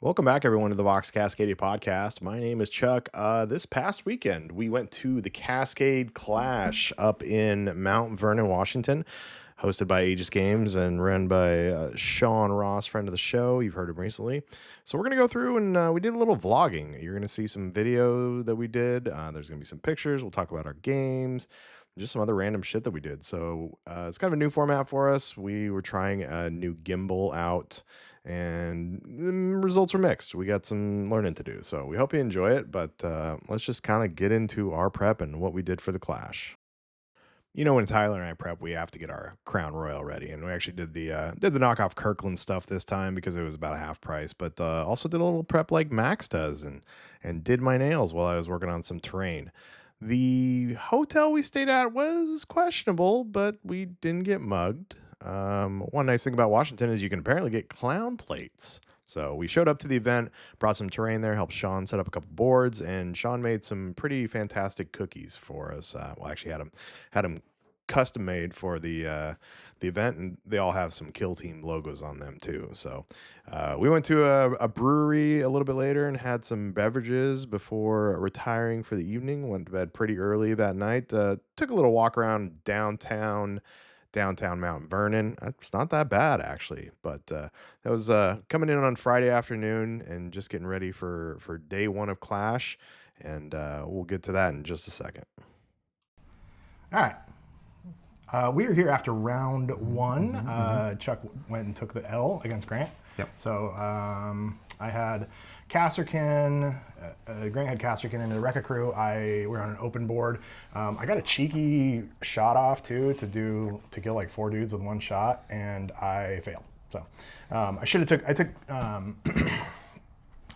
Welcome back, everyone, to the Vox Cascadia podcast. My name is Chuck. This past weekend, we went to the Cascade Clash up in Mount Vernon, Washington, hosted by Aegis Games and run by Sean Ross, friend of the show. You've heard him recently. So we're going to go through and we did a little vlogging. You're going to see some video that we did. There's going to be some pictures. We'll talk about our games, just some other random shit that we did. So it's kind of a new format for us. We were trying a new gimbal out, and results were mixed. We got some learning to do, so we hope you enjoy it. But let's just kind of get into our prep and what we did for the Clash. You know, when Tyler and I prep, we have to get our Crown Royal ready, and we actually did the knockoff Kirkland stuff this time because it was about a half price. But also did a little prep like Max does, and did my nails while I was working on some terrain. The hotel we stayed at was questionable, but we didn't get mugged. One nice thing about Washington is you can apparently get clown plates. So we showed up to the event, brought some terrain there, helped Sean set up a couple boards, and Sean made some pretty fantastic cookies for us. Well, actually had them custom made for the event, and they all have some Kill Team logos on them too. So we went to a brewery a little bit later and had some beverages before retiring for the evening. Went to bed pretty early that night. Took a little walk around downtown Mount Vernon. It's not that bad, actually, but that was coming in on Friday afternoon and just getting ready for day one of Clash, and we'll get to that in just a second. All right. We are here after round one. Chuck went and took the L against Grant. Yep. So I had Casterkin, Grant had Casterkin in the Rekka crew. We were on an open board. I got a cheeky shot off too to kill like 4 dudes with one shot, and I failed. So I should have I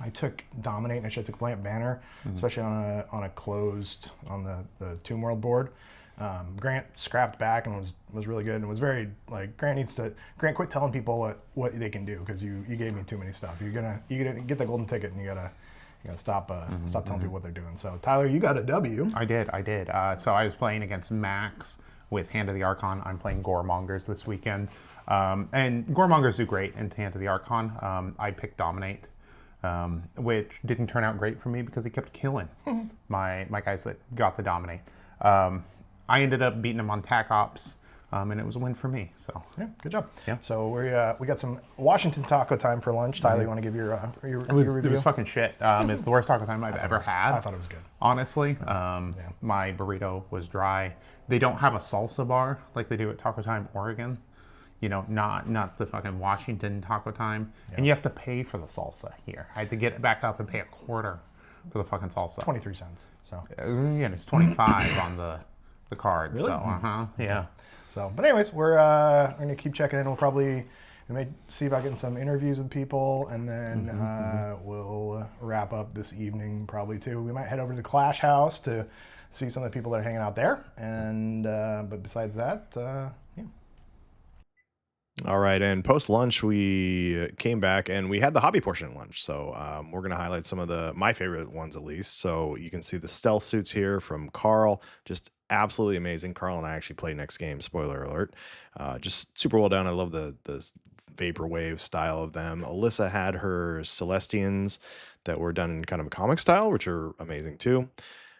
took Dominate, and I should have took Blant Banner, especially on a closed on the Tomb World board. Grant scrapped back and was really good, and was very like Grant, quit telling people what they can do, because you gave me too many stuff. You're gonna get the golden ticket, and you gotta stop telling people what they're doing. So Tyler, you got a W. I did. So I was playing against Max with Hand of the Archon. I'm playing Goremongers this weekend, and Goremongers do great in Hand of the Archon. I picked Dominate, which didn't turn out great for me because he kept killing my guys that got the Dominate. I ended up beating him on TAC Ops, and it was a win for me. So yeah, good job. Yeah. So we got some Washington taco time for lunch. Tyler, you want to give your review? It was fucking shit. It's the worst taco time I've ever had. I thought it was good. Honestly, my burrito was dry. They don't have a salsa bar like they do at Taco Time Oregon. You know, not the fucking Washington Taco Time. Yeah. And you have to pay for the salsa here. I had to get it back up and pay $0.25 for the fucking salsa. 23 cents. So yeah, it's 25 on the card. Really? So yeah. So, but anyways, we're gonna keep checking in. We may see about getting some interviews with people, and then we'll wrap up this evening probably too. We might head over to the Clash House to see some of the people that are hanging out there, and but besides that, yeah. All right, and post lunch we came back and we had the hobby portion at lunch. So we're going to highlight some of my favorite ones at least. So you can see the stealth suits here from Carl, just absolutely amazing. Carl and I actually play next game. Spoiler alert. Just super well done. I love the vaporwave style of them. Alyssa had her Celestians that were done in kind of a comic style, which are amazing too.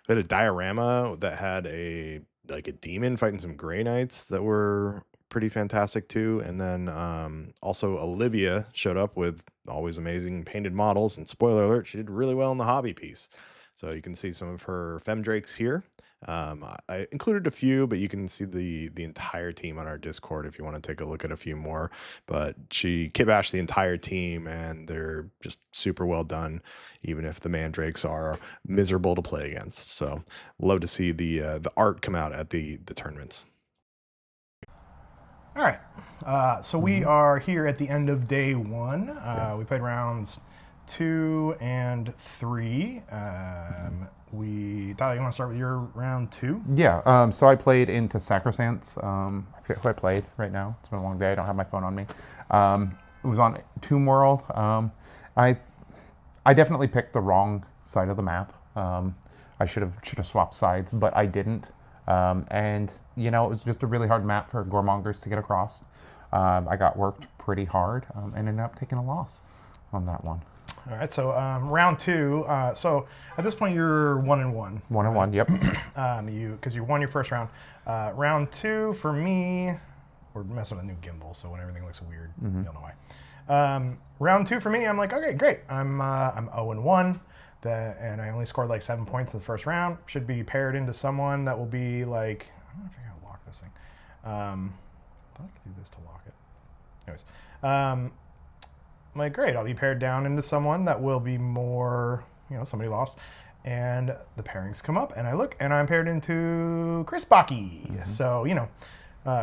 We had a diorama that had a demon fighting some Grey Knights that were pretty fantastic too. And then also Olivia showed up with always amazing painted models, and spoiler alert, she did really well in the hobby piece. So you can see some of her Femdrakes here. I included a few, but you can see the entire team on our Discord if you want to take a look at a few more. But she kit-bashed the entire team, and they're just super well done, even if the Mandrakes are miserable to play against. So love to see the art come out at the tournaments. All right, so we are here at the end of day one. We played rounds 2 and 3. Tyler, you want to start with your round 2? Yeah. So I played into Sacrosanct. I forget who I played right now. It's been a long day. I don't have my phone on me. It was on Tomb World. I definitely picked the wrong side of the map. I should have swapped sides, but I didn't. And you know, it was just a really hard map for Goremongers to get across. I got worked pretty hard and ended up taking a loss on that one. All right, so round 2. So at this point, you're 1-1. 1-1. Yep. Because you won your first round. Round 2 for me, we're messing with a new gimbal, so when everything looks weird, you'll know why. Round 2 for me, I'm like, okay, great. I'm 0-1, and I only scored like 7 points in the first round. Should be paired into someone that will be like, I don't know if I can lock this thing. I thought I could do this to lock it. Anyways, I'm like, great, I'll be paired down into someone that will be more, somebody lost. And the pairings come up, and I look, and I'm paired into Chris Baki. Mm-hmm. So,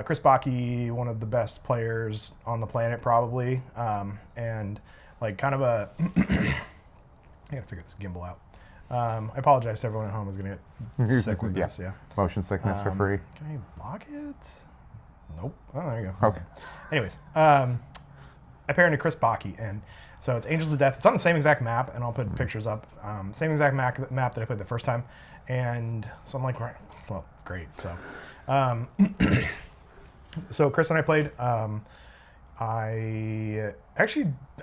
Chris Baki, one of the best players on the planet, probably. And like kind of a, I gotta figure this gimbal out. I apologize to everyone at home who's gonna get sick with this. Yeah. Motion sickness for free. Can I lock it? Nope. Oh, there you go. Okay. Anyways, I pair into Chris Baki, and so it's Angels of Death. It's on the same exact map, and I'll put pictures up. Same exact map that I played the first time, and so I'm like, right, well, great. So, so Chris and I played. I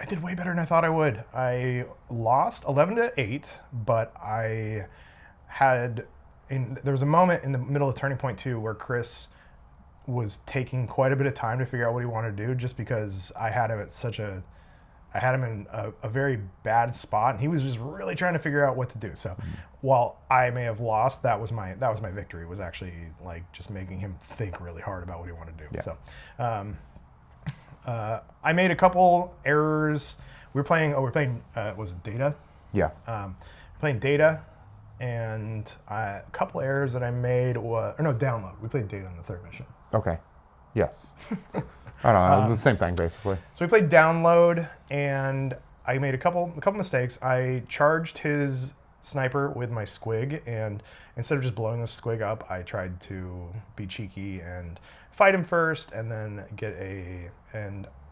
did way better than I thought I would. I lost 11-8, but there was a moment in the middle of Turning Point 2 where Chris was taking quite a bit of time to figure out what he wanted to do, just because I had him in a very bad spot, and he was just really trying to figure out what to do. So while I may have lost, that was my victory, was actually like just making him think really hard about what he wanted to do. Yeah. So I made a couple errors. We're playing was it Data? Yeah. Playing Data, and a couple errors that I made Download. We played Data on the third mission. Okay. Yes. I don't know. The same thing, basically. So we played Download, and I made a couple mistakes. I charged his sniper with my squig, and instead of just blowing the squig up, I tried to be cheeky and fight him first, and then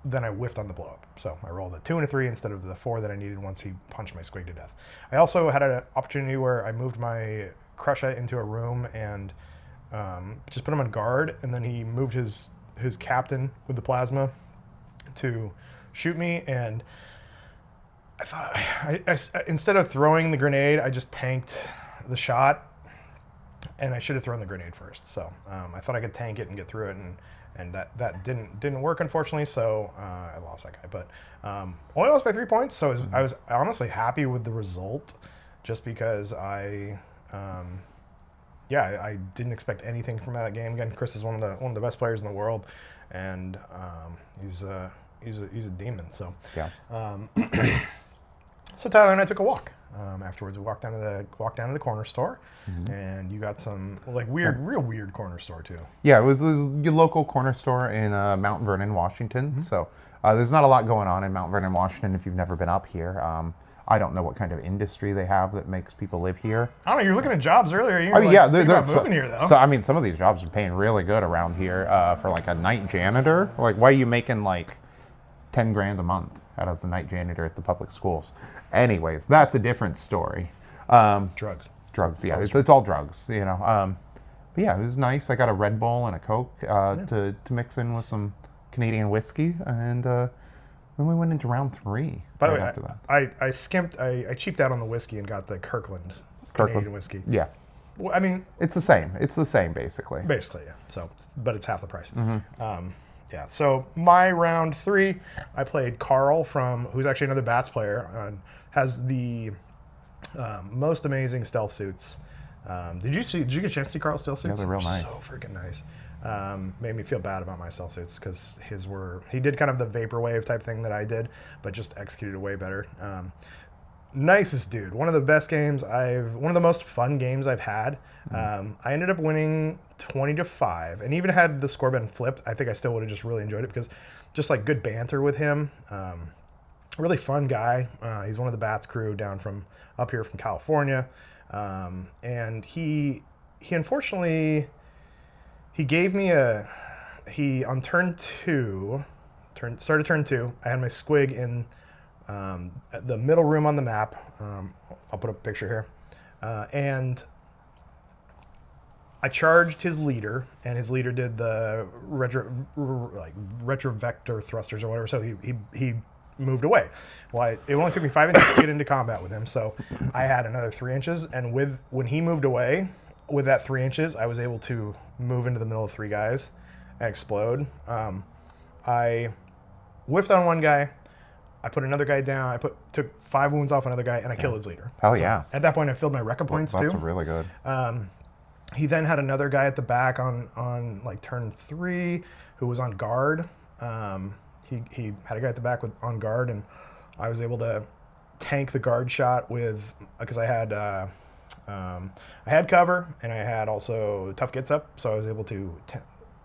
then I whiffed on the blow up. So I rolled a 2 and a 3 instead of the 4 that I needed once he punched my squig to death. I also had an opportunity where I moved my Crusha into a room and just put him on guard, and then he moved his captain with the plasma to shoot me, and I thought I instead of throwing the grenade, I just tanked the shot, and I should have thrown the grenade first. So I thought I could tank it and get through it, and that didn't work, unfortunately. So I lost that guy, but only lost by 3 points. So I was honestly happy with the result, just because I didn't expect anything from that game. Again, Chris is one of the best players in the world, and he's a demon. So Yeah. So Tyler and I took a walk. Afterwards, we walked down to the corner store, and you got some real weird corner store too. Yeah, it was your local corner store in Mount Vernon, Washington. So there's not a lot going on in Mount Vernon, Washington if you've never been up here. I don't know what kind of industry they have that makes people live here. I don't know. You're looking at jobs earlier. You're They're about moving here though. So I mean, some of these jobs are paying really good around here for like a night janitor. Like, why are you making like 10 grand a month as a night janitor at the public schools? Anyways, that's a different story. Drugs. Yeah, it's all drugs, you know. But yeah, it was nice. I got a Red Bull and a Coke to mix in with some Canadian whiskey, and then we went into round 3. By the way, I skimped. I cheaped out on the whiskey and got the Kirkland Canadian whiskey. Yeah. Well, I mean, it's the same. It's the same, basically. Basically, yeah. So, but it's half the price. Yeah. So my round 3, I played Carl who's actually another Bats player, has the most amazing stealth suits. Did you get a chance to see Carl's stealth suits? Yeah, they're real nice. So freaking nice. Made me feel bad about my stealth suits because he did kind of the vaporwave type thing that I did, but just executed it way better. Nicest dude. One of the best games one of the most fun games I've had. I ended up winning 20-5, and even had the score been flipped, I think I still would have just really enjoyed it, because just like good banter with him. Really fun guy. He's one of the Bats crew down from up here from California, and he unfortunately gave me on turn 2. Started turn 2. I had my squig in the middle room on the map. I'll put up a picture here. And I charged his leader, and his leader did the retrovector thrusters or whatever. So he moved away. Well, it only took me 5 inches to get into combat with him, so I had another 3 inches. And when he moved away, with that 3 inches, I was able to move into the middle of 3 guys and explode. I whiffed on one guy. I put another guy down. Took 5 wounds off another guy, and I killed his leader. Oh yeah. At that point, I filled my Rekka points That's too. really good. He then had another guy at the back on like turn 3 who was on guard. He had a guy at the back on guard, and I was able to tank the guard shot because I had cover and I had also tough gets up, so I was able to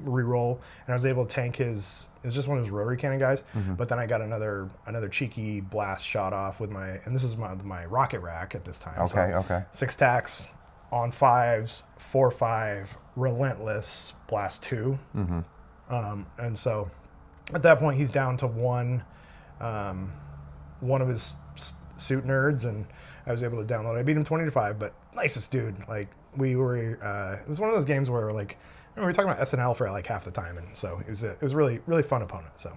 re-roll, and I was able to tank his. It was just one of his rotary cannon guys, but then I got another cheeky blast shot off with and this is my rocket rack at this time. Okay. 6 tacks on 5s, 4-5, relentless blast 2, and so at that point he's down to one of his suit nerds, and I was able to download. I beat him 20-5, but nicest dude. Like we were, it was one of those games where like. We were talking about SNL for like half the time, and so it was a really fun opponent. So,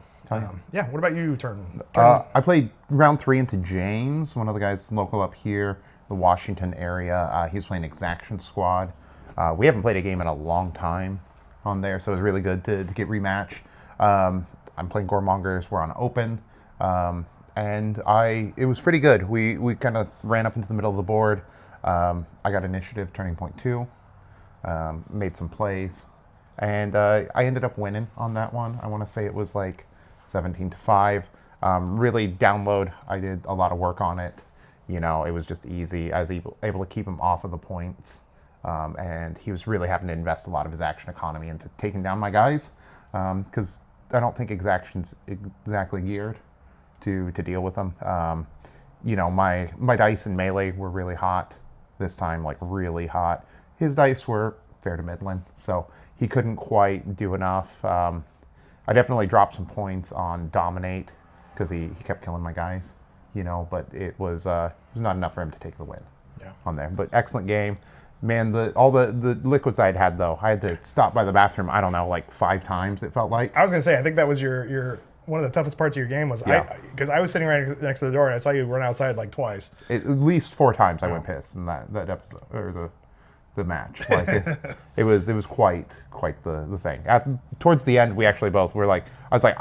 yeah. What about you, Turn? I played round 3 into James, one of the guys local up here, the Washington area. He was playing Exaction Squad. We haven't played a game in a long time on there, so it was really good to get rematched. I'm playing Goremongers. We're on open, and it was pretty good. We kind of ran up into the middle of the board. I got initiative, turning point 2. Made some plays, and I ended up winning on that one. I want to say it was like 17-5. Really download. I did a lot of work on it. It was just easy. I was able to keep him off of the points, and he was really having to invest a lot of his action economy into taking down my guys, because I don't think Exaction's exactly geared to deal with them. My dice in melee were really hot this time, like really hot. His dice were fair to middling, so he couldn't quite do enough. I definitely dropped some points on dominate because he kept killing my guys, but it was not enough for him to take the win on there. But excellent game. Man, all the liquids I had though, I had to stop by the bathroom, I don't know, like 5 times it felt like. I was going to say, I think that was your one of the toughest parts of your game was because I was sitting right next to the door and I saw you run outside like twice. At least 4 times I went pissed in that episode, or the match. Like it was quite the thing. Towards the end, we actually both were like, I was like,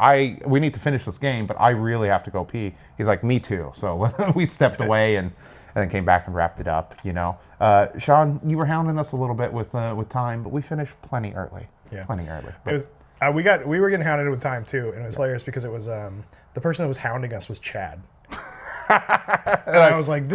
we need to finish this game, but I really have to go pee. He's like, me too. So we stepped away and then came back and wrapped it up. Sean, you were hounding us a little bit with time, but we finished plenty early. Yeah, plenty early. But. It was, we were getting hounded with time too, and it was hilarious because it was the person that was hounding us was Chad. And I was like,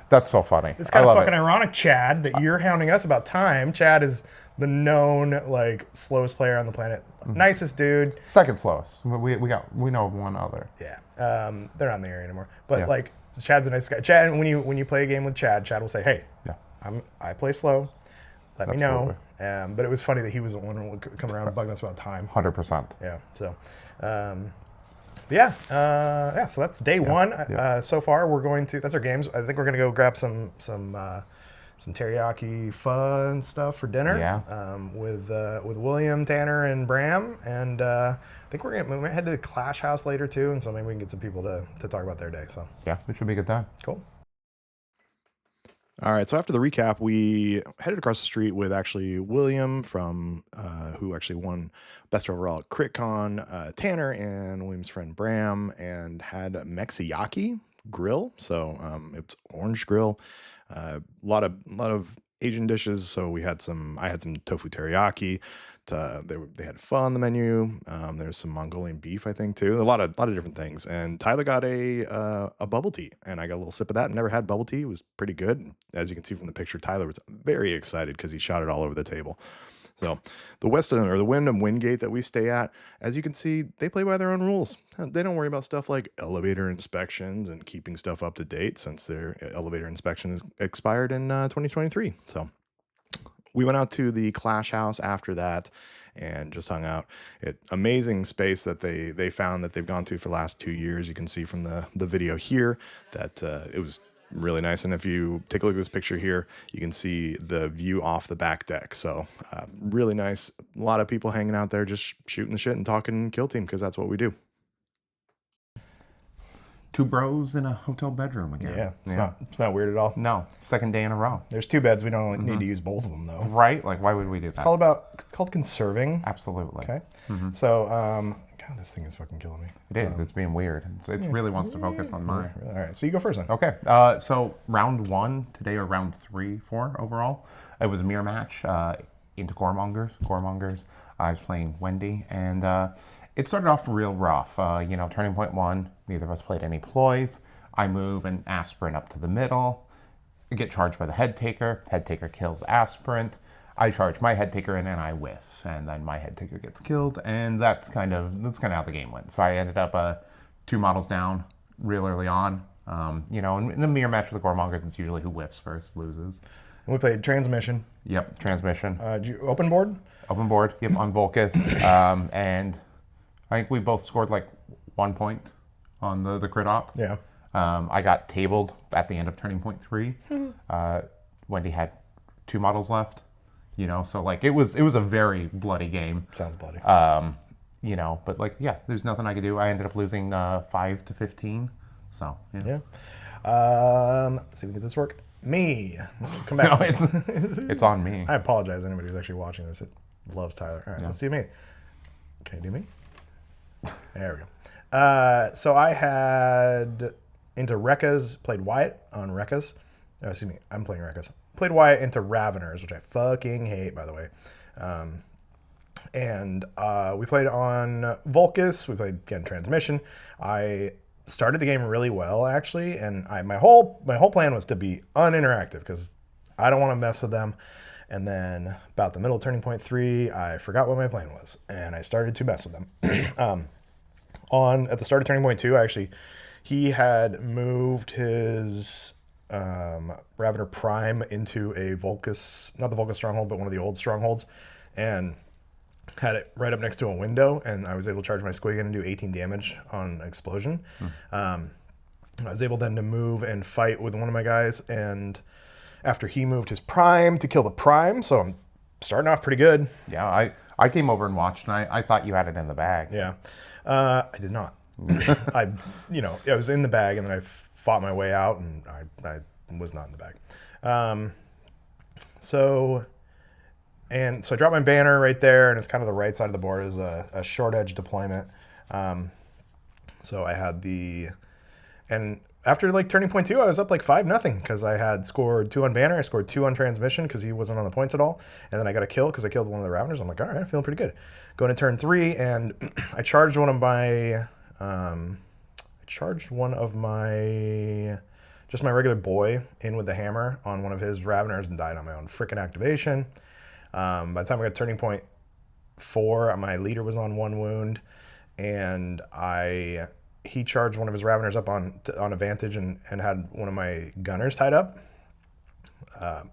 that's so funny. It's kind of fucking ironic, Chad, that you're hounding us about time. Chad is the known like slowest player on the planet, nicest dude. Second slowest. We know of one other. Yeah, they're not in the area anymore. But like, Chad's a nice guy. Chad, when you play a game with Chad will say, "Hey, I play slow. Let me know." But it was funny that he was the one who would come around and bugging us about time. 100%. Yeah. So. So that's day 1. So far, that's our games. I think we're gonna go grab some teriyaki fun stuff for dinner. Yeah. With William, Tanner, and Bram, and I think we might head to the Clash House later too, and so maybe we can get some people to talk about their day. So yeah, it should be a good time. Cool. All right, so after the recap, we headed across the street with actually William from who actually won Best Overall at CritCon, Tanner and William's friend Bram, and had Mexiyaki grill. So it's orange grill, a lot of Asian dishes. So I had some tofu teriyaki. They had pho on the menu. There's some Mongolian beef, I think, too. A lot of different things. And Tyler got a bubble tea, and I got a little sip of that. Never had bubble tea. It was pretty good. As you can see from the picture, Tyler was very excited because he shot it all over the table. So the Wyndham Wingate that we stay at, as you can see, they play by their own rules. They don't worry about stuff like elevator inspections and keeping stuff up to date, since their elevator inspection expired in 2023. So we went out to the Clash House after that and just hung out. Amazing space that they found that they've gone to for the last 2 years. You can see from the video here that it was really nice. And if you take a look at this picture here, you can see the view off the back deck. So really nice. A lot of people hanging out there just shooting the shit and talking Kill Team, because that's what we do. Two bros in a hotel bedroom again. Yeah, it's not weird at all. No, second day in a row. There's 2 beds. We don't need to use both of them though. Right? Like, why would we do that? It's called conserving. Absolutely. Okay. So, God, this thing is fucking killing me. It is. It's being weird. It really wants to focus on mine. All right, so you go first then. Okay. So round 1 today, or round 3, 4 overall, it was a mirror match into Goremongers. I was playing Wendy, and it started off real rough. Turning point 1, neither of us played any ploys. I move an aspirant up to the middle. I get charged by the head taker. Head taker kills the aspirant. I charge my head taker in and I whiff, and then my head taker gets killed, and that's kind of how the game went. So I ended up 2 models down real early on. In the mirror match with the Goremongers, it's usually who whiffs first loses. We played transmission. Yep, transmission. Did you open board? Open board. Yep, on Volcus, and I think we both scored like 1 point on the crit op. Yeah. I got tabled at the end of turning point 3. Wendy had 2 models left. So like it was a very bloody game. Sounds bloody. But like, yeah, there's nothing I could do. I ended up losing 5 to 15. So yeah. Let's see if we get this work. Me. Come back. No, it's on me. I apologize to anybody who's actually watching this. It loves Tyler. All right, Let's do me. Can you do me? There we go. So I had into Rekkas, played Wyatt on Rekkas. Oh, excuse me, I'm playing Rekkas. Played Wyatt into Raveners, which I fucking hate, by the way. And we played on Volcus. We played, again, Transmission. I started the game really well, actually, and my whole plan was to be uninteractive because I don't want to mess with them. And then about the middle of turning point 3, I forgot what my plan was, and I started to mess with them. At the start of turning point 2, he had moved his Ravener Prime into a Volcus, not the Volcus stronghold, but one of the old strongholds, and had it right up next to a window, and I was able to charge my Squiggen and do 18 damage on explosion. I was able then to move and fight with one of my guys, and after he moved his Prime to kill the Prime, so I'm starting off pretty good. Yeah, I came over and watched, and I thought you had it in the bag. Yeah, I did not. I was in the bag, and then I fought my way out, and I was not in the bag. So I dropped my banner right there, and it's kind of the right side of the board is a short edge deployment. So I had and after like turning point 2, I was up like 5-0 because I had scored 2 on banner. I scored 2 on transmission because he wasn't on the points at all. And then I got a kill because I killed one of the Raveners. I'm like, all right, I'm feeling pretty good. Going to turn 3, and I charged one of my just my regular boy in with the hammer on one of his Raveners and died on my own frickin' activation. By the time I got turning point 4, my leader was on 1 wound, and he charged one of his Raveners up on advantage and had one of my gunners tied up.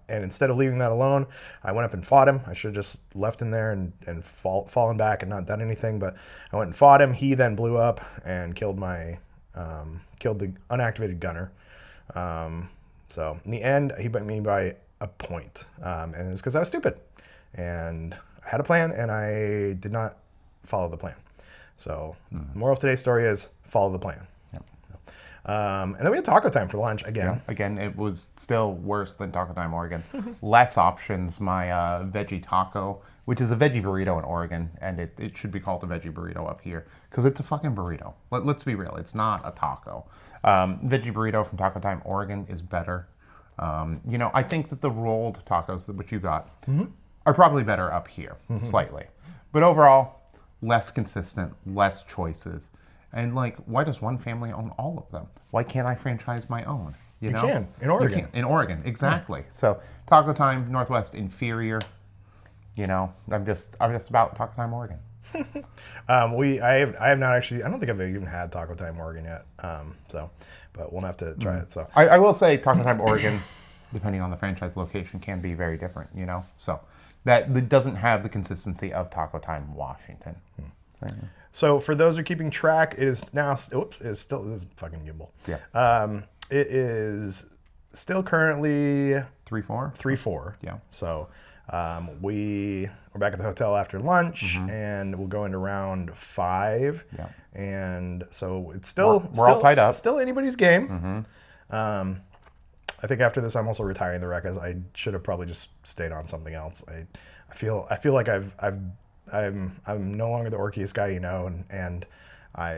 And instead of leaving that alone, I went up and fought him. I should have just left him there and fallen back and not done anything, but I went and fought him. He then blew up and killed the unactivated gunner. So in the end, he beat me by a point, and it was because I was stupid. And I had a plan, and I did not follow the plan. So the moral of today's story is follow the plan. Yep. And then we had taco time for lunch again. Yeah, again, it was still worse than Taco Time Oregon. Less options. My veggie taco, which is a veggie burrito in Oregon, and it should be called a veggie burrito up here because it's a fucking burrito. Let's be real. It's not a taco. Veggie burrito from Taco Time Oregon is better. I think that the rolled tacos, which you got, are probably better up here, slightly. But overall, less consistent, less choices. And like, why does one family own all of them? Why can't I franchise my own? You can, in Oregon. You can, in Oregon, exactly. Yeah. So Taco Time, Northwest inferior. I'm just about Taco Time Oregon. I have not actually, I don't think I've even had Taco Time Oregon yet. But we'll have to try it. So I will say Taco Time Oregon, depending on the franchise location, can be very different, So that doesn't have the consistency of Taco Time Washington. So for those who are keeping track, it is now, this is fucking gimbal. Yeah. It is still currently 3-4. 3-4. Yeah. So we're back at the hotel after lunch, and we'll go into round 5. Yeah. And so it's still We're all tied up. Still anybody's game. I think after this, I'm also retiring the rec, as I should have probably just stayed on something else. I feel like I'm no longer the orkiest guy, and I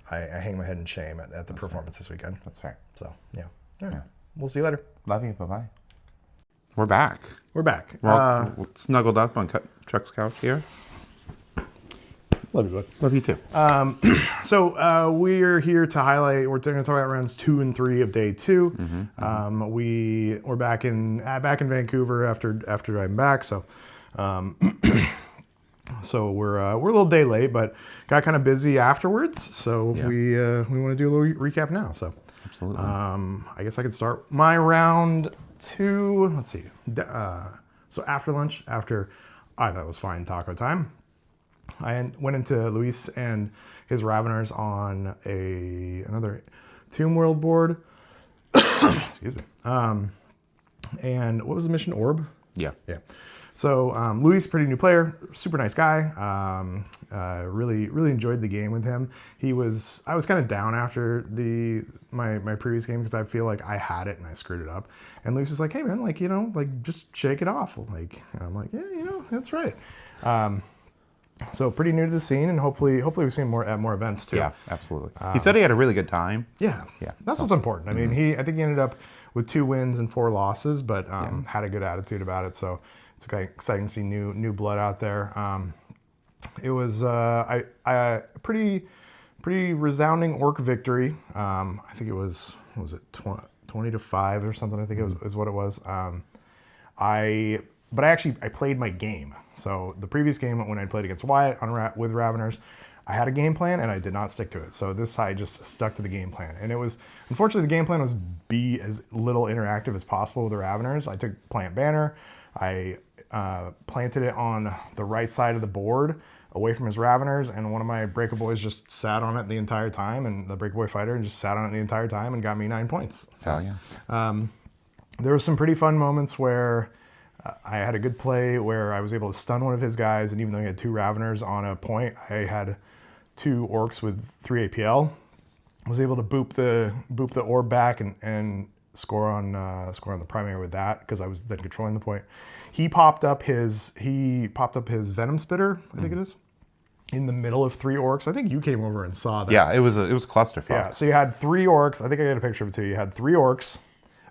hang my head in shame at the performance this weekend. That's fair. So yeah. All right. We'll see you later. Love you. Bye-bye. We're back. We're back. We're all snuggled up on Chuck's couch here. Love you, bud. Love you too. So we're here to highlight. We're going to talk about rounds 2 and 3 of day 2. We're back in Vancouver after I'm back. So, so we're a little day late, but got kind of busy afterwards. So we want to do a little recap now. So Absolutely. I guess I could start my round 2. Let's see. So after lunch, after I thought it was fine taco time, I went into Luis and his Raveners on another Tomb World board. Excuse me. And what was the mission? Orb? Yeah. Yeah. So Luis, pretty new player, super nice guy. Really enjoyed the game with him. I was kind of down after my previous game because I feel like I had it and I screwed it up. And Luis is like, hey man, just shake it off. And I'm like, yeah, that's right. So pretty new to the scene, and hopefully we see him more at more events too. Yeah, absolutely. He said he had a really good time. Yeah. That's what's important. I mean, I think he ended up with 2 wins and 4 losses, but had a good attitude about it. So it's exciting to see new blood out there. It was a pretty resounding orc victory. I think it was 20-5 or something. I think it was what it was. I played my game. So the previous game when I played against Wyatt with Raveners, I had a game plan and I did not stick to it. So this I just stuck to the game plan, and it was unfortunately the game plan was be as little interactive as possible with the Raveners. I took Plant Banner, I planted it on the right side of the board away from his Raveners, and one of my Breaker Boys just sat on it the entire time, and the Breaker Boy fighter just sat on it the entire time and got me 9 points. Hell yeah. There were some pretty fun moments where I had a good play where I was able to stun one of his guys, and even though he had 2 Raveners on a point, I had 2 Orcs with 3 APL. I was able to boop the orb back and score on the primary with that because I was then controlling the point. He popped up his Venom Spitter, I think it is, in the middle of 3 Orcs. I think you came over and saw that. Yeah, it was clusterfuck. Yeah, so you had 3 Orcs. I think I got a picture of it too. You had 3 Orcs,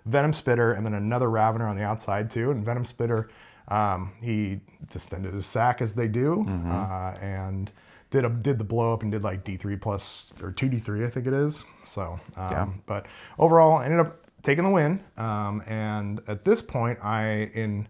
Venom Spitter, and then another Ravener on the outside too. And Venom Spitter, he distended his sack as they do, and did the blow up and did like D3 plus or 2D3, I think it is. So, but overall, I ended up taking the win. And at this point, in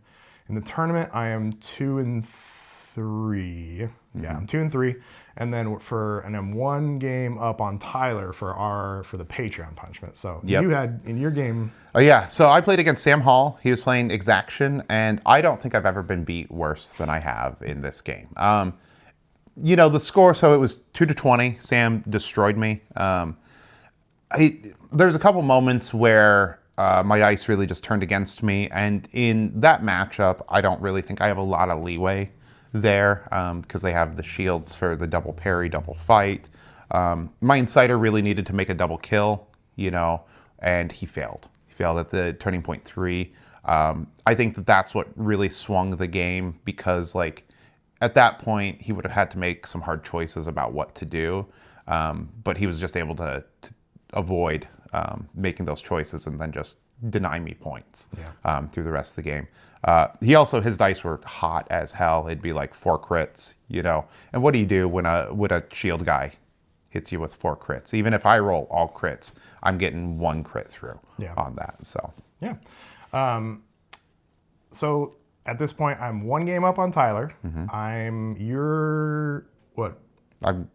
the tournament, I am 2-3. Yeah, I'm 2-3, and then I'm 1 game up on Tyler for the Patreon punishment. So you had in your game. Oh yeah, so I played against Sam Hall. He was playing Exaction, and I don't think I've ever been beat worse than I have in this game. The score, so it was 2-20. Sam destroyed me. There's a couple moments where my dice really just turned against me, and in that matchup, I don't really think I have a lot of leeway there because they have the shields for the double parry, double fight. My Inciter really needed to make a double kill, and he failed. He failed at the turning point 3. I think that's what really swung the game because, at that point, he would have had to make some hard choices about what to do, but he was just able to avoid making those choices and then just deny me points through the rest of the game. His dice were hot as hell. It'd be like 4 crits, And what do you do when a shield guy hits you with 4 crits? Even if I roll all crits, I'm getting 1 crit through on that. So yeah. So at this point, I'm 1 game up on Tyler. You're what? I'm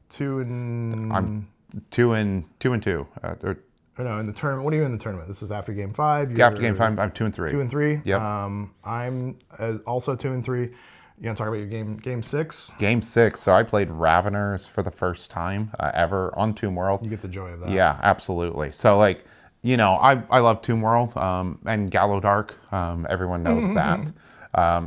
2 and. I'm 2 and 2. No, in the tournament. What are you in the tournament? This is after game 5. After game 5, I'm 2 and 3. 2 and 3. Yep. I'm also 2 and 3. You want to talk about your game 6? Game 6. So I played Raveners for the first time ever on Tomb World. You get the joy of that. Yeah, absolutely. So I love Tomb World and Gallo Dark. Everyone knows that.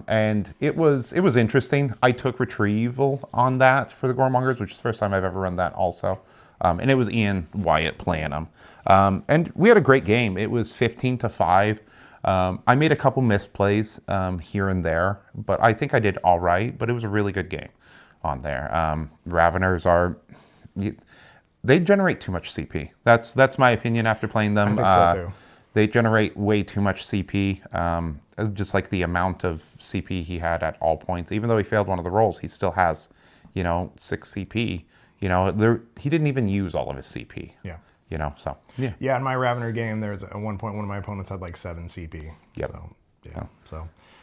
And it was interesting. I took Retrieval on that for the Goremongers, which is the first time I've ever run that also. And it was Ian Wyatt playing them. And we had a great game. It was 15-5. I made a couple misplays here and there, but I think I did all right. But it was a really good game on there. Raveners are... They generate too much CP. That's my opinion after playing them. I think so too. They generate way too much CP. Just like the amount of CP he had at all points. Even though he failed one of the rolls, he still has, 6 CP. He didn't even use all of his CP. Yeah. So yeah. Yeah, in my Ravener game, there's at one point one of my opponents had like 7 CP. Yep. So yeah.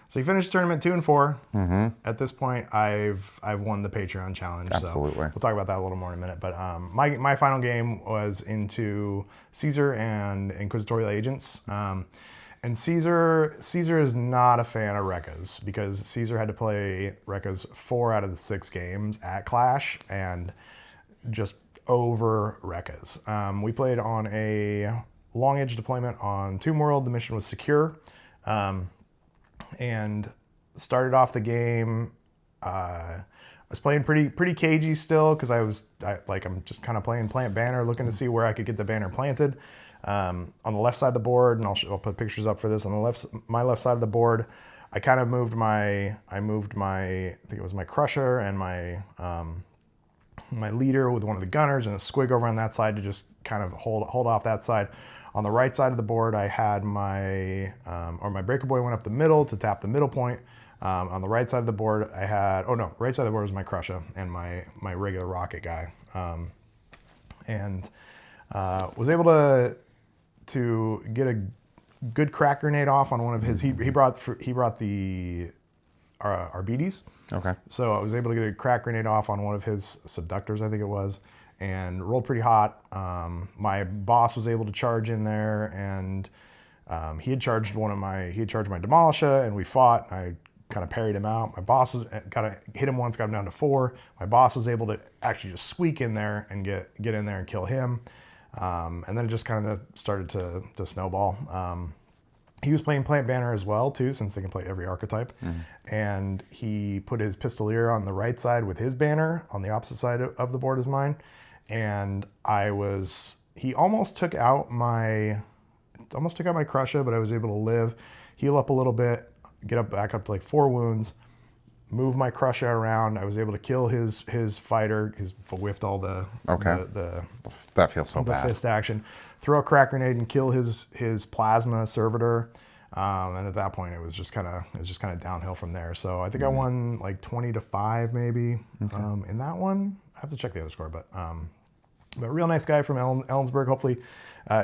So you finished tournament 2-4. Mm-hmm. At this point, I've won the Patreon challenge. Absolutely. So we'll talk about that a little more in a minute. But my final game was into Caesar and Inquisitorial Agents. And Caesar is not a fan of Rekkas because Caesar had to play Rekkas 4 out of the 6 games at Clash and just over Rekkas. We played on a long edge deployment on Tomb World. The mission was secure. And started off the game. I was playing pretty cagey still because I'm just kind of playing Plant Banner, looking to see where I could get the banner planted. On the left side of the board, and I'll put pictures up for this. On my left side of the board, I kind of moved my I think it was my Crusher and my leader with one of the gunners and a squig over on that side to just kind of hold off that side. On the right side of the board, I had my Breaker Boy went up the middle to tap the middle point. On the right side of the board, right side of the board was my Crusher and my regular rocket guy. And was able to get a good crack grenade off on one of his. He brought the Arbides. Okay. So I was able to get a crack grenade off on one of his subductors, I think it was, and rolled pretty hot. My boss was able to charge in there, and he had charged my Demolisher, and we fought. I kind of parried him out. My boss hit him once, got him down to 4. My boss was able to actually just squeak in there and get in there and kill him. And then it just kind of started to snowball. He was playing Plant Banner as well, too, since they can play every archetype. Mm-hmm. And he put his Pistolier on the right side with his banner on the opposite side of the board as mine. And he almost took out my Crusher, but I was able to live, heal up a little bit, back up to like 4 wounds, move my Crusher around. I was able to kill his fighter. He's whiffed all the that feels so bad. Fist action. Throw a crack grenade and kill his plasma servitor. And at that point, it was just kind of downhill from there. So I think I won like 20-5 maybe in that one. I have to check the other score, but real nice guy from Ellensburg. Hopefully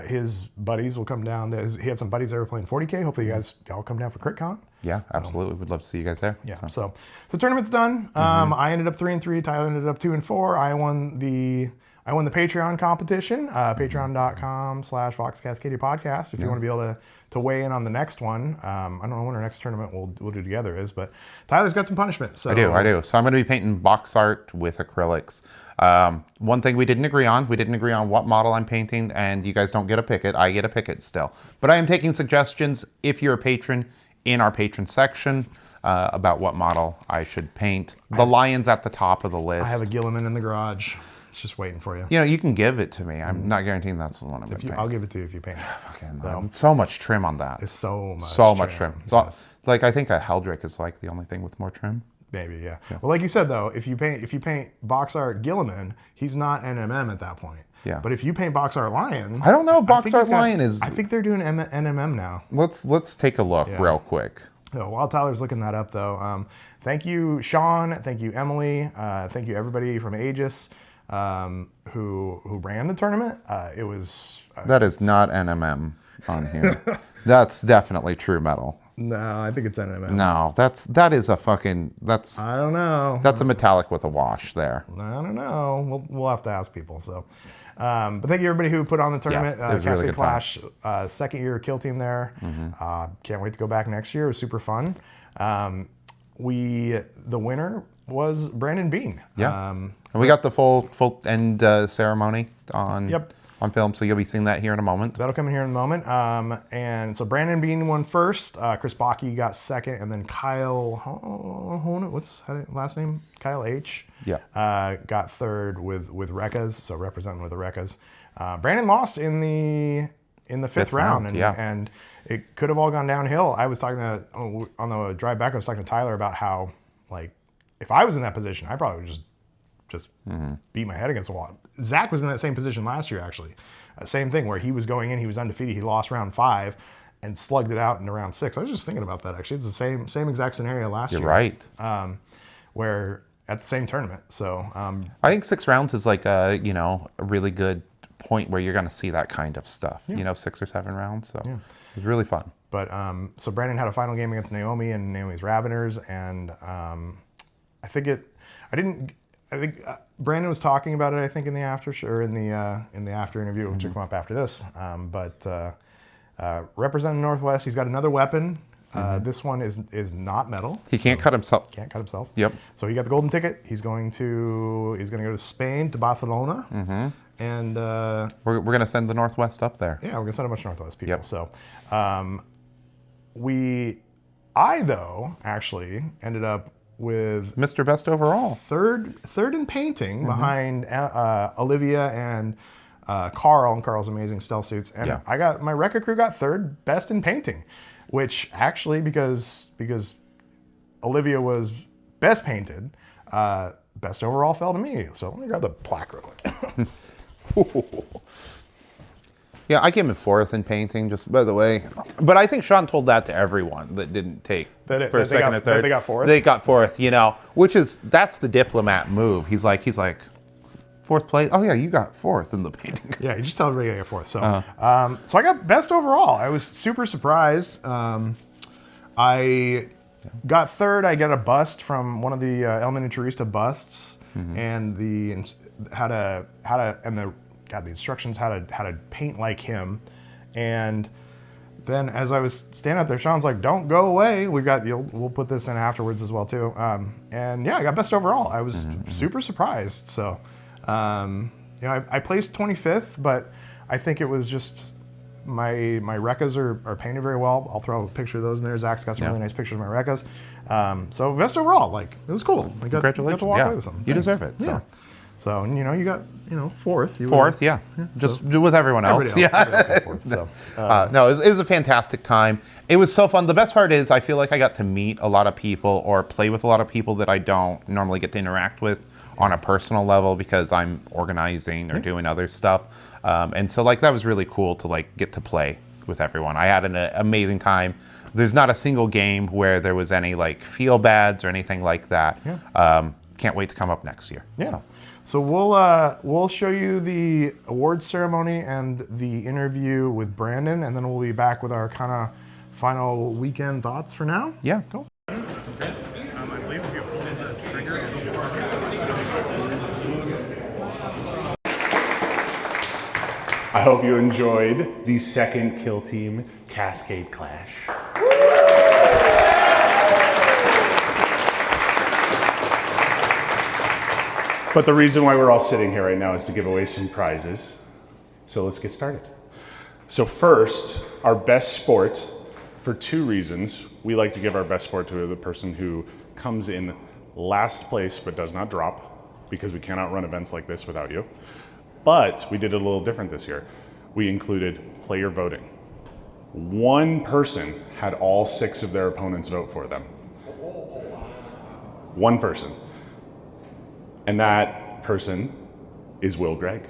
his buddies will come down. He had some buddies that were playing 40K. Hopefully you guys all come down for CritCon. Yeah, absolutely. We'd love to see you guys there. Yeah. So tournament's done. I ended up 3-3. Tyler ended up 2-4. I won the Patreon competition. Patreon.com/Vox Cascadia Podcast. If you want to be able to weigh in on the next one. I don't know when our next tournament we'll do together is, but Tyler's got some punishment. So I do. So I'm going to be painting box art with acrylics. One thing we didn't agree on what model I'm painting, and you guys don't get to pick it. I get to pick it still. But I am taking suggestions if you're a patron in our patron section about what model I should paint. The lion's at the top of the list. I have a Gilliman in the garage. It's just waiting for you. You can give it to me. I'm not guaranteeing that's the one I'm going to paint. I'll give it to you if you paint it. Okay, so much trim on that. It's so much trim. So, like, I think a Heldrick is like the only thing with more trim. Maybe, yeah. Well, like you said though, if you paint box art Gilliman, he's not NMM at that point. Yeah. But if you paint box art Lion, I don't know. Box art Lion is. I think they're doing NMM now. Let's take a look real quick. So while Tyler's looking that up though, thank you Sean, thank you Emily, thank you everybody from Aegis who ran the tournament. That is not NMM on here. That's definitely True Metal. No, I think it's NMM. No, that is a fucking I don't know. That's a metallic with a wash there. I don't know. We'll have to ask people. So, but thank you everybody who put on the tournament. Cascade Clash, second year kill team there. Mm-hmm. Can't wait to go back next year. It was super fun. The winner was Brandon Bean. Yeah. And we got the full end ceremony on. Yep. on film, so you'll be seeing that here in a moment. That'll come in here in a moment. And so Brandon Bean won first, Chris Baki got second, and then Kyle, what's his last name? Kyle H. Yeah. Got third with Rekkas, so representing with the Rekkas. Brandon lost in the fifth round, and it could have all gone downhill. I was talking on the drive back, I was talking to Tyler about how, like, if I was in that position, I probably would just beat my head against the wall. Zach was in that same position last year, actually. Same thing, where he was going in, he was undefeated, he lost round 5 and slugged it out into round 6. I was just thinking about that, actually. It's the same exact scenario last year. You're right. Where at the same tournament. So I think 6 rounds is like a really good point where you're going to see that kind of stuff. 6 or 7 rounds. So it was really fun. But so Brandon had a final game against Naomi and Naomi's Raveners, and I think Brandon was talking about it, I think, in the after interview, which will come up after this. But representing Northwest, he's got another weapon. This one is not metal. He can't cut himself. Can't cut himself. Yep. So he got the golden ticket. He's going to go to Spain, to Barcelona, and we're gonna send the Northwest up there. Yeah, we're gonna send a bunch of Northwest people. Yep. So I though actually ended up with Mr. Best Overall. Third in painting behind Olivia and Carl and Carl's amazing stealth suits. And I got my Rekka crew got third best in painting, which actually because Olivia was best painted, best overall fell to me. So let me grab the plaque real quick. Yeah, I came in 4th in painting, just by the way. But I think Sean told that to everyone that didn't take first, second, and third. They got 4th? They got 4th, that's the diplomat move. He's like, 4th place? Oh yeah, you got 4th in the painting. Yeah, you just tell everybody I got 4th. So, so I got best overall. I was super surprised. I got 3rd. I got a bust from one of the El Miniaturista busts, and the instructions how to paint like him. And then as I was standing up there, Sean's like, "Don't go away. We'll put this in afterwards as well too." And yeah, I got best overall. I was super surprised. So, I placed 25th, but I think it was just my Rekkas are painted very well. I'll throw a picture of those in there. Zach's got some really nice pictures of my Rekkas. So best overall, it was cool. Congratulations. Got to walk away with something. You deserve it. Yeah. So, you got, 4th. Fourth, yeah. Just with everyone else. Everybody else got 4th, so. No, it was a fantastic time. It was so fun. The best part is I feel like I got to meet a lot of people or play with a lot of people that I don't normally get to interact with on a personal level because I'm organizing or doing other stuff. And so that was really cool to get to play with everyone. I had an amazing time. There's not a single game where there was any feel bads or anything like that. Yeah. Can't wait to come up next year. Yeah. So we'll show you the awards ceremony and the interview with Brandon, and then we'll be back with our kind of final weekend thoughts for now. Yeah. Cool. I believe if you pull the trigger, I hope you enjoyed the second kill team Cascade Clash. But the reason why we're all sitting here right now is to give away some prizes. So let's get started. So first, our best sport, for 2 reasons. We like to give our best sport to the person who comes in last place but does not drop, because we cannot run events like this without you. But we did it a little different this year. We included player voting. 1 person had all 6 of their opponents vote for them. 1 person. And that person is Will Gregg.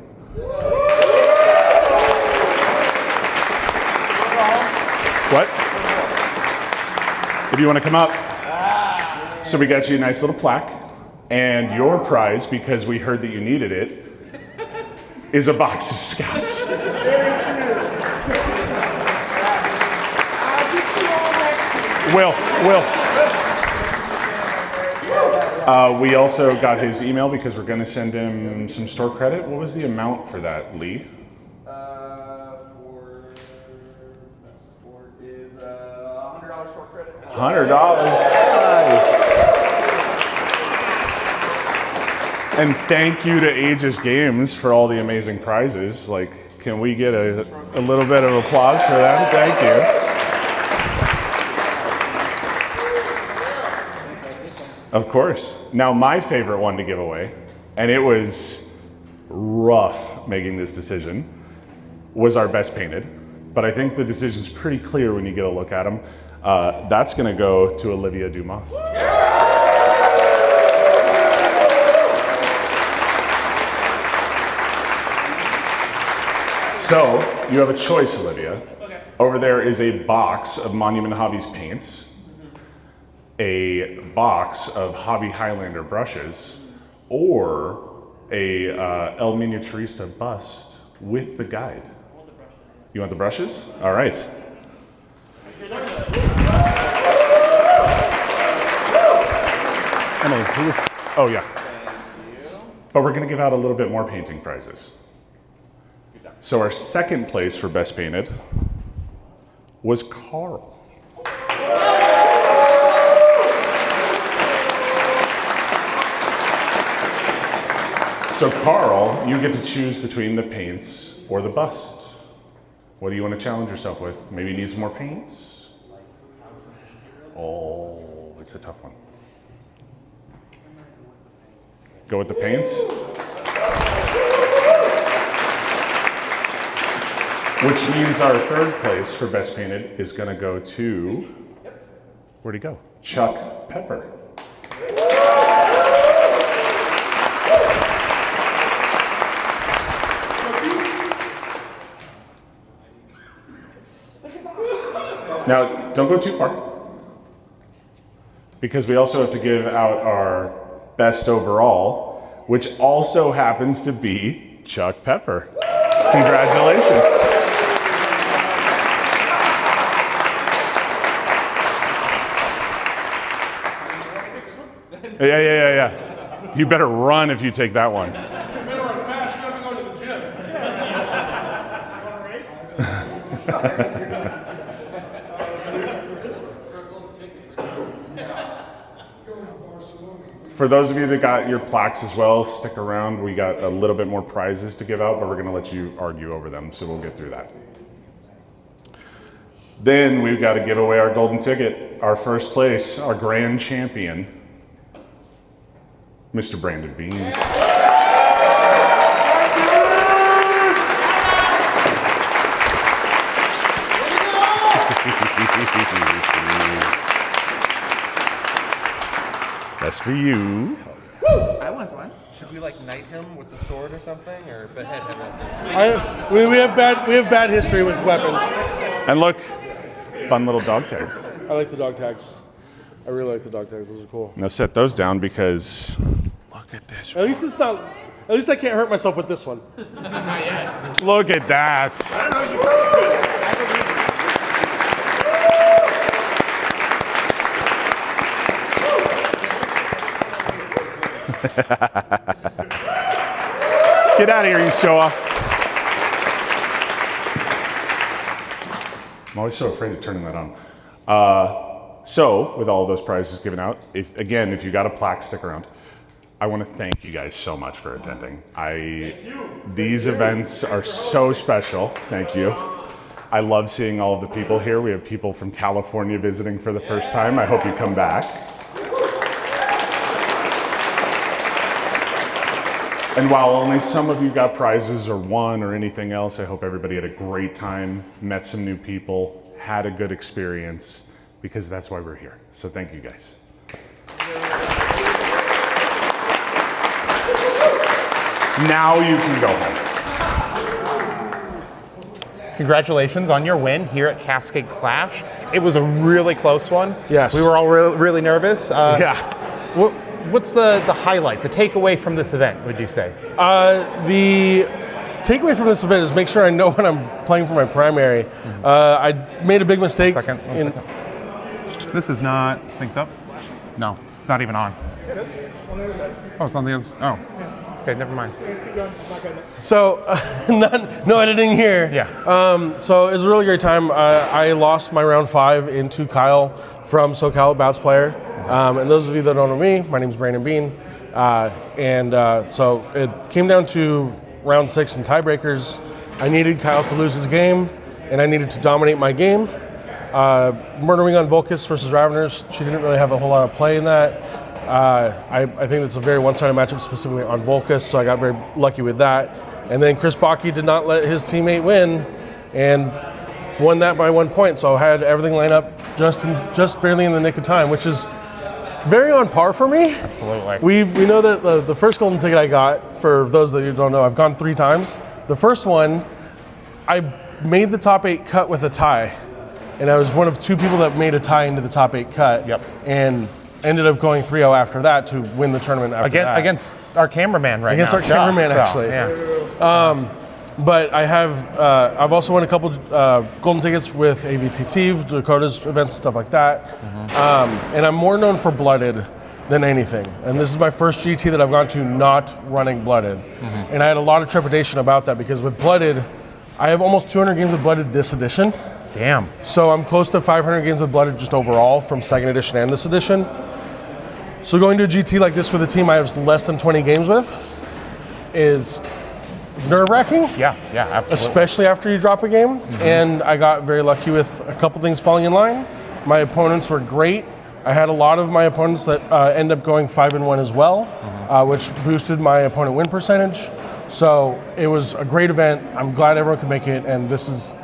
What? If you want to come up. So we got you a nice little plaque. And your prize, because we heard that you needed it, is a box of Scouts. Will. We also got his email because we're going to send him some store credit. What was the amount for that, Lee? For best sport is $100 store credit. $100. Nice. And thank you to Aegis Games for all the amazing prizes. Can we get a little bit of applause for them? Thank you. Of course. Now, my favorite one to give away, and it was rough making this decision, was our best painted. But I think the decision's pretty clear when you get a look at them. That's going to go to Olivia Dumas. So, you have a choice, Olivia. Okay. Over there is a box of Monument Hobbies paints, a box of Hobby Highlander brushes, or a El Miniaturista bust with the guide. You want the brushes? All right. Emily, who is? Oh, yeah. But we're going to give out a little bit more painting prizes. So our second place for Best Painted was Carl. So Carl, you get to choose between the paints or the bust. What do you want to challenge yourself with? Maybe you need some more paints? Oh, it's a tough one. Go with the paints? Which means our third place for Best Painted is going to go to, where'd he go? Chuck Pepper. Now, don't go too far, because we also have to give out our best overall, which also happens to be Chuck Pepper. Congratulations. Yeah. You better run if you take that one. For those of you that got your plaques as well, stick around. We got a little bit more prizes to give out, but we're going to let you argue over them, so we'll get through that. Then we've got to give away our golden ticket, our first place, our grand champion, Mr. Brandon Bean. That's for you. I want one. Should we like knight him with the sword or something, or behead him? We have bad history with weapons. And look, fun little dog tags. I like the dog tags. I really like the dog tags. Those are cool. Now set those down because look at this. At least it's not. At least I can't hurt myself with this one. Look at that. Get out of here, you show off. I'm always so afraid of turning that on. So, with all of those prizes given out, if you got a plaque, stick around. I want to thank you guys so much for attending. These events are so special. Thank you. I love seeing all of the people here. We have people from California visiting for the first time. I hope you come back. And while only some of you got prizes or won or anything else, I hope everybody had a great time, met some new people, had a good experience, because that's why we're here. So thank you guys. Now you can go home. Congratulations on your win here at Cascade Clash. It was a really close one. Yes. We were all really nervous. Yeah. What's the highlight, the takeaway from this event, would you say? The takeaway from this event is make sure I know when I'm playing for my primary. I made a big mistake. One second. This is not synced up? No, it's not even on. It is. On the other side. Oh, it's on the other side. Oh, okay, never mind. So, no editing here. Yeah. So it was a really great time. I lost my round 5 into Kyle from SoCal Bouts Player. And those of you that don't know me, my name is Brandon Bean. So it came down to round 6 in tiebreakers. I needed Kyle to lose his game, and I needed to dominate my game. Murdering on Volcus versus Raveners, she didn't really have a whole lot of play in that. I think it's a very one-sided matchup, specifically on Volcus, so I got very lucky with that. And then Chris Baki did not let his teammate win, and won that by 1 point. So I had everything lined up just barely in the nick of time, which is very on par for me. Absolutely. We know that the first golden ticket I got, for those that you don't know, I've gone 3 times. The first one, I made the top 8 cut with a tie, and I was one of 2 people that made a tie into the top 8 cut. Yep. And ended up going 3-0 after that to win the tournament after that. Against our cameraman right Against now. our cameraman, actually. Yeah. But I've also won a couple golden tickets with AVTT, Dakota's events, stuff like that. And I'm more known for Blooded than anything. And this is my first GT that I've gone to not running Blooded. And I had a lot of trepidation about that because with Blooded, I have almost 200 games with Blooded this edition. Damn. So I'm close to 500 games with Blooded just overall from second edition and this edition. So going to a GT like this with a team I have less than 20 games with is nerve-wracking. Yeah, absolutely. Especially after you drop a game. And I got very lucky with a couple things falling in line. My opponents were great. I had a lot of my opponents that end up going 5-1 as well, which boosted my opponent win percentage. So it was a great event. I'm glad everyone could make it, and this is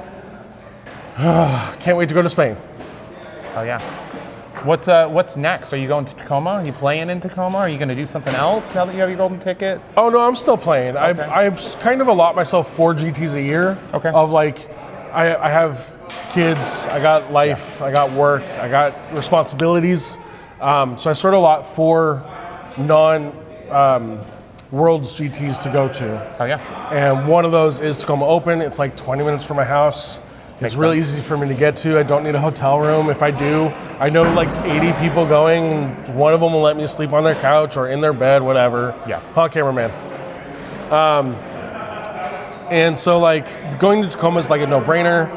can't wait to go to Spain. Oh yeah. What's next? Are you going to Tacoma? Are you playing in Tacoma? Are you going to do something else now that you have your golden ticket? Oh no, I'm still playing. Okay. I kind of allot myself 4 GTs a year. Okay. Of like, I have kids, I got life, I got work, I got responsibilities. So I sort of allot 4 non-Worlds GTs to go to. Oh yeah. And one of those is Tacoma Open. It's like 20 minutes from my house. It's really easy for me to get to. I don't need a hotel room. If I do, I know like 80 people going, and one of them will let me sleep on their couch or in their bed, whatever. Yeah. Huh, cameraman. And so like going to Tacoma is like a no-brainer.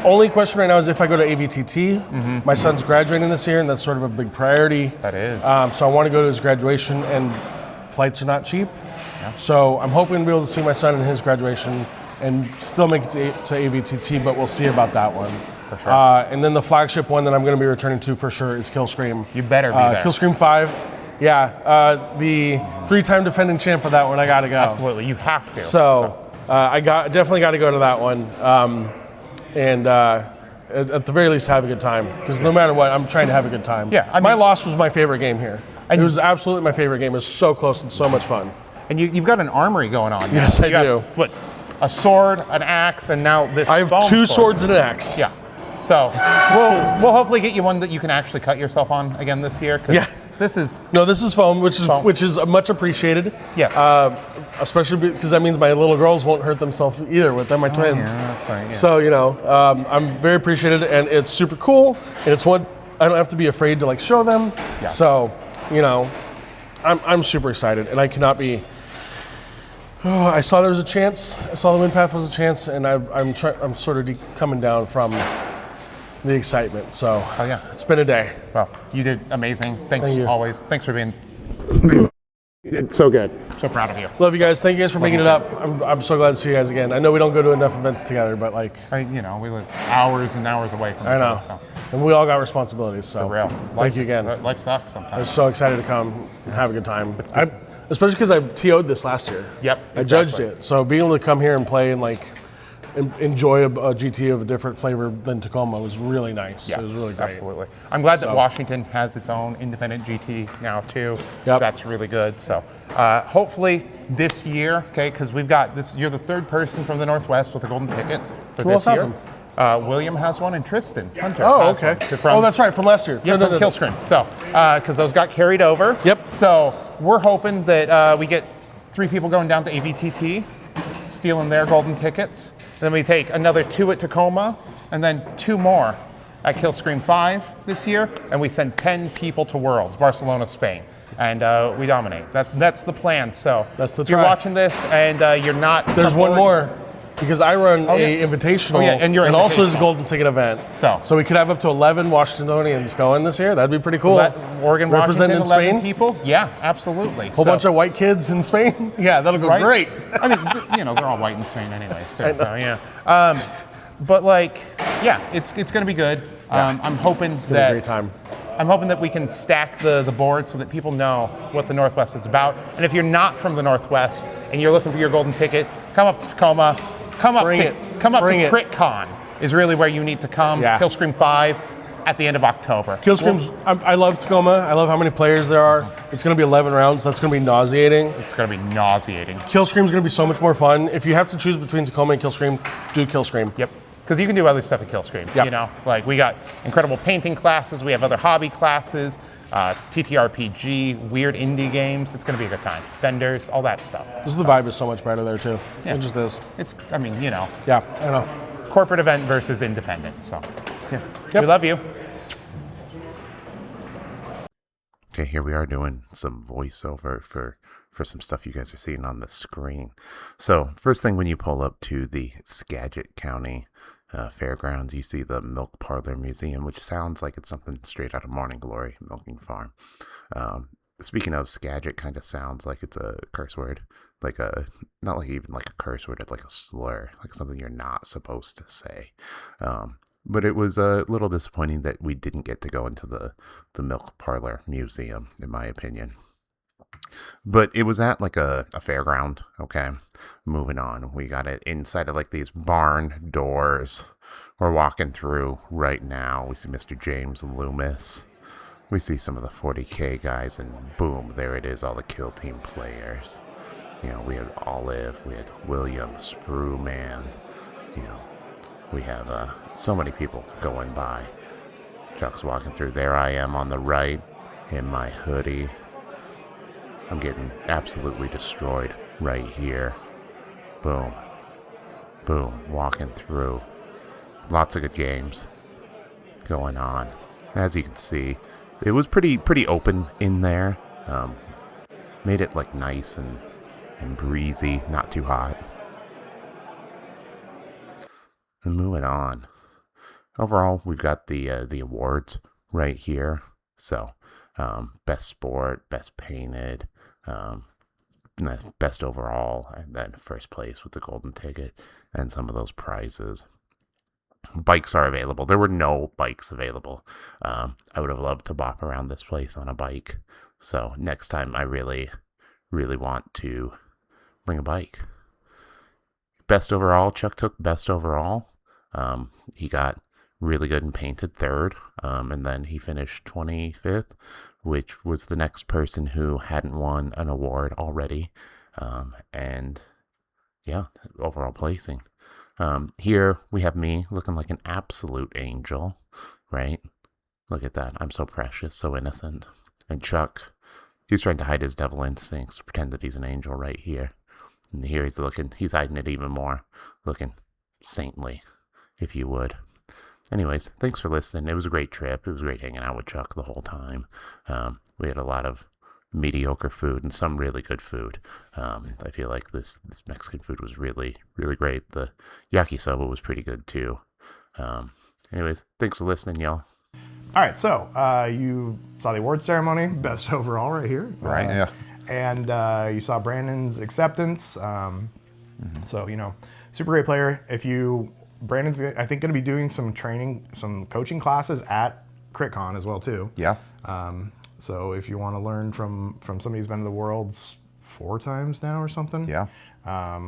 Only question right now is if I go to AVTT. My son's graduating this year, and that's sort of a big priority. That is. So I want to go to his graduation, and flights are not cheap. Yeah. So I'm hoping to be able to see my son in his graduation and still make it to AVTT, but we'll see about that one. For sure. And then the flagship one that I'm going to be returning to for sure is Killscream. You better be there. Killscream 5. Yeah, the 3-time defending champ for that one, I got to go. Absolutely, you have to. So I definitely got to go to that one. And at the very least, have a good time. Because no matter what, I'm trying to have a good time. Yeah, I mean, my loss was my favorite game here. It was absolutely my favorite game. It was so close and so much fun. And you've got an armory going on. Now. Yes, I do. What? A sword, an axe, and now this. I have foam 2 sword. swords and an axe. Yeah. So we'll hopefully get you one that you can actually cut yourself on again this year. Yeah. This is foam, which is much appreciated. Yes. Especially because that means my little girls won't hurt themselves either with them, my twins. Yeah, that's right. Yeah. So I'm very appreciated, and it's super cool, and it's what I don't have to be afraid to like show them. Yeah. So I'm super excited, and I cannot be. I saw there was a chance. I saw the win path was a chance, and I'm sort of coming down from the excitement. So it's been a day. Well, you did amazing. Thanks Thank you. Always. Thanks for being. You did so good. So proud of you. Love you guys. Thank you guys for making it up. I'm so glad to see you guys again. I know we don't go to enough events together, but like we live hours and hours away from each I know, other, so. And we all got responsibilities. So For real. thank you again. Life sucks I was sometimes. so excited to come and have a good time. Especially because I TO'd this last year. Yep. I judged it. So being able to come here and play and like enjoy a GT of a different flavor than Tacoma was really nice. Yeah, It was really great. Absolutely. I'm glad that Washington has its own independent GT now too. Yep. That's really good. So hopefully this year, okay, because we've got this. You're the 3rd person from the Northwest with a golden ticket for Who this else has year. William has one, and Tristan Hunter. Oh, has okay. one. That's right, from last year. Yeah, from Killscream. So, because those got carried over. Yep. So we're hoping that we get 3 people going down to AVTT, stealing their golden tickets. Then we take another 2 at Tacoma, and then 2 more at Killscream 5 this year, and we send 10 people to Worlds, Barcelona, Spain, and we dominate. That's the plan. So That's the if you're try. watching this and you're not. There's one more. because I run a invitational, Oh, yeah, and your also is a invitational. golden ticket event. So we could have up to 11 Washingtonians going this year. That'd be pretty cool. Oregon, Representing Washington, 11 Spain. people. Yeah, absolutely. Whole bunch of white kids in Spain. Yeah, that'll go great. I mean, they're all white in Spain anyways, too. So, yeah. But like, yeah, it's going to be good. I'm hoping It's gonna be a great time. I'm hoping that we can stack the board so that people know what the Northwest is about. And if you're not from the Northwest and you're looking for your golden ticket, come up to Tacoma. Come up Bring to it. CritCon is really where you need to come. Yeah. Killscream 5 at the end of October. Killscream's, I love Tacoma. I love how many players there are. It's going to be 11 rounds. That's going to be nauseating. It's going to be nauseating. Killscream's going to be so much more fun. If you have to choose between Tacoma and Killscream, do Killscream. Yep. Because you can do other stuff at Killscream. Yep. You know, like we got incredible painting classes. We have other hobby classes, TTRPG, weird indie games. It's going to be a good time. Vendors, all that stuff. The vibe is so much better there too. Yeah. It just is. It's, I mean, you know, Yeah, I know. corporate event versus independent. So, yeah. Yep. We love you. Okay, here we are doing some voiceover for some stuff you guys are seeing on the screen. So, first thing when you pull up to the Skagit County Fairgrounds, you see the Milk Parlor Museum, which sounds like it's something straight out of Morning Glory Milking Farm. Speaking of, Skagit kind of sounds like it's a curse word. Like not like even like a curse word, it's like a slur, like something you're not supposed to say. But it was a little disappointing that we didn't get to go into the Milk Parlor Museum, in my opinion. But it was at like a fairground, okay? Moving on. We got it inside of like these barn doors. We're walking through right now. We see Mr. James Loomis. We see some of the 40K guys, and boom, there it is, all the Kill Team players. You know, we had Olive, we had William, Sprewman, you know. We have so many people going by. Chuck's walking through. There I am on the right in my hoodie. I'm getting absolutely destroyed right here. Boom. Boom. Walking through. Lots of good games going on. As you can see, it was pretty open in there. Made it like nice and breezy, not too hot. And moving on. Overall, we've got the awards right here. So, best sport, best painted, best overall, and then first place with the golden ticket, and some of those prizes. Bikes are available. There were no bikes available. I would have loved to bop around this place on a bike. So next time, I really, really want to bring a bike. Best overall, Chuck took best overall. He got really good and painted third, and then he finished 25th, which was the next person who hadn't won an award already, and yeah, overall placing. Here we have me looking like an absolute angel, right? Look at that. I'm so precious, so innocent. And Chuck, he's trying to hide his devil instincts, pretend that he's an angel right here. And here he's hiding it even more, looking saintly, if you would. Anyways, thanks for listening. It was a great trip. It was great hanging out with Chuck the whole time. We had a lot of mediocre food and some really good food. I feel like this Mexican food was really, really great. The yakisoba was pretty good too. Anyways, thanks for listening, y'all. All right, so you saw the award ceremony, best overall right here. Right, yeah. And you saw Brandon's acceptance. So, you know, super great player. Brandon's, I think, going to be doing some coaching classes at CritCon as well, too. Yeah. So if you want to learn from somebody who's been to the Worlds 4 times now or something, Yeah.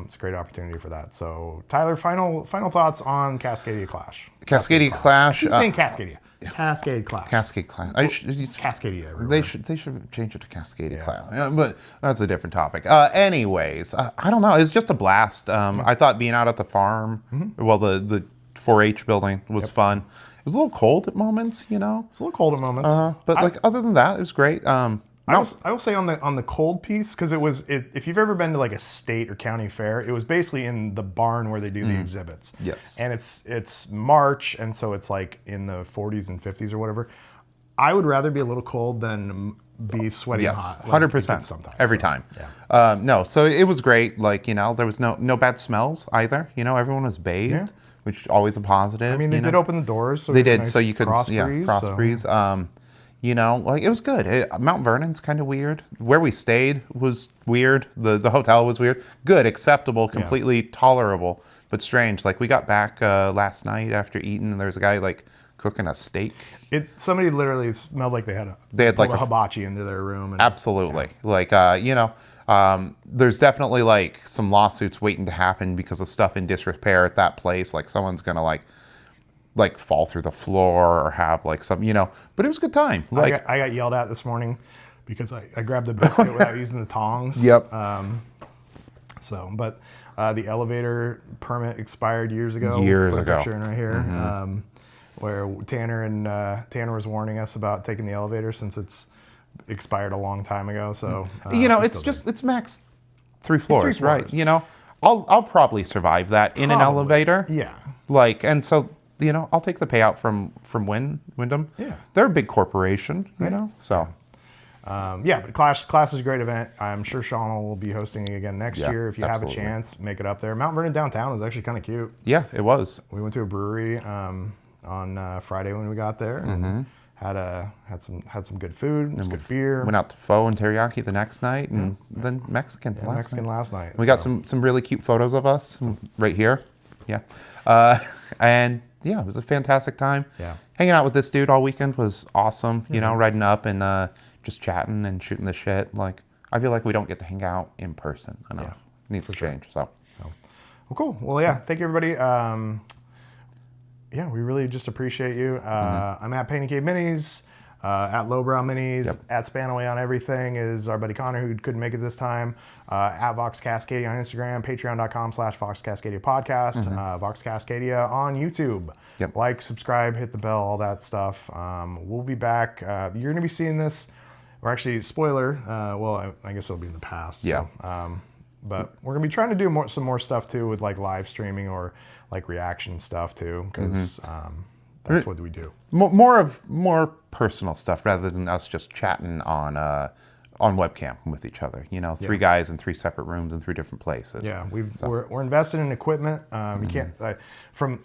it's a great opportunity for that. So Tyler, final thoughts on Cascadia Clash. Cascade Clash. I keep saying Cascadia. Cascade Clash. Cascade Clash. It's Cascadia. Everywhere. They should change it to Cascade Clash. Yeah, but that's a different topic. Anyways, I don't know. It's just a blast. I thought being out at the farm, well, the 4-H building was fun. It was a little cold at moments, you know. It's a little cold at moments. But other than that, it was great. I will say on the cold piece, because if you've ever been to like a state or county fair, it was basically in the barn where they do the exhibits. Yes. And it's March, and so it's like in the 40s and 50s or whatever. I would rather be a little cold than be sweaty Yes, hot. Like, 100%. Sometimes Every so, time. Yeah. No, so it was great. Like, there was no bad smells either. Everyone was bathed, Yeah. which is always a positive. I mean, they did open the doors. So They it was a did, nice so you could, cross yeah, breeze, cross so- breeze. Like it was good. Mount Vernon's kind of weird. Where we stayed was weird. The hotel was weird. Good, acceptable, completely tolerable, but strange. Like we got back last night after eating, and there was a guy like cooking a steak. Somebody literally smelled like they had like a hibachi into their room. And, Absolutely. Like, there's definitely like some lawsuits waiting to happen because of stuff in disrepair at that place. Like someone's going to like fall through the floor or have like some, but it was a good time. Like, I got yelled at this morning because I grabbed the biscuit without using the tongs. Yep. But the elevator permit expired years ago. Years Put a ago. picture in right here. Where Tanner was warning us about taking the elevator since it's expired a long time ago. So it's max 3 floors, right? I'll probably survive that in an elevator. Yeah. Like, and so I'll take the payout from Wyndham. Yeah. They're a big corporation, so. But Clash is a great event. I'm sure Shauna will be hosting it again next year. If you absolutely. have a chance, make it up there. Mount Vernon downtown was actually kind of cute. Yeah, it was. We went to a brewery on Friday when we got there, and had some good food, some good beer. Went out to pho and teriyaki the next night, and then Mexican last night. We got some really cute photos of us right here. Yeah, and yeah, it was a fantastic time. Yeah. Hanging out with this dude all weekend was awesome. Riding up and just chatting and shooting the shit. Like, I feel like we don't get to hang out in person enough. Yeah, It needs to change. So. Well, cool. Well, yeah. Thank you, everybody. We really just appreciate you. I'm at Painting Cave Minis, at Lowbrow Minis, at Spanaway on everything is our buddy Connor, who couldn't make it this time. At Vox Cascadia on Instagram, patreon.com/Vox Cascadia Podcast, Vox Cascadia on YouTube. Yep. Like, subscribe, hit the bell, all that stuff. We'll be back. You're going to be seeing this, or actually, spoiler, I guess it'll be in the past. Yeah. So, but we're going to be trying to do some more stuff too with like live streaming or like reaction stuff too, because that's what we do. More personal stuff rather than us just chatting on webcam with each other. 3 guys in 3 separate rooms in 3 different places. Yeah, we're invested in equipment. You can't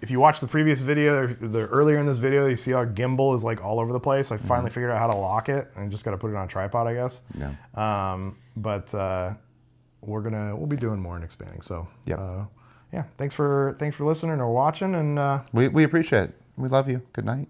if you watch the previous video, the earlier in this video, you see our gimbal is like all over the place. I finally figured out how to lock it, and just got to put it on a tripod, I guess. Yeah. We'll be doing more and expanding. So thanks for listening or watching, and we appreciate it. We love you. Good night.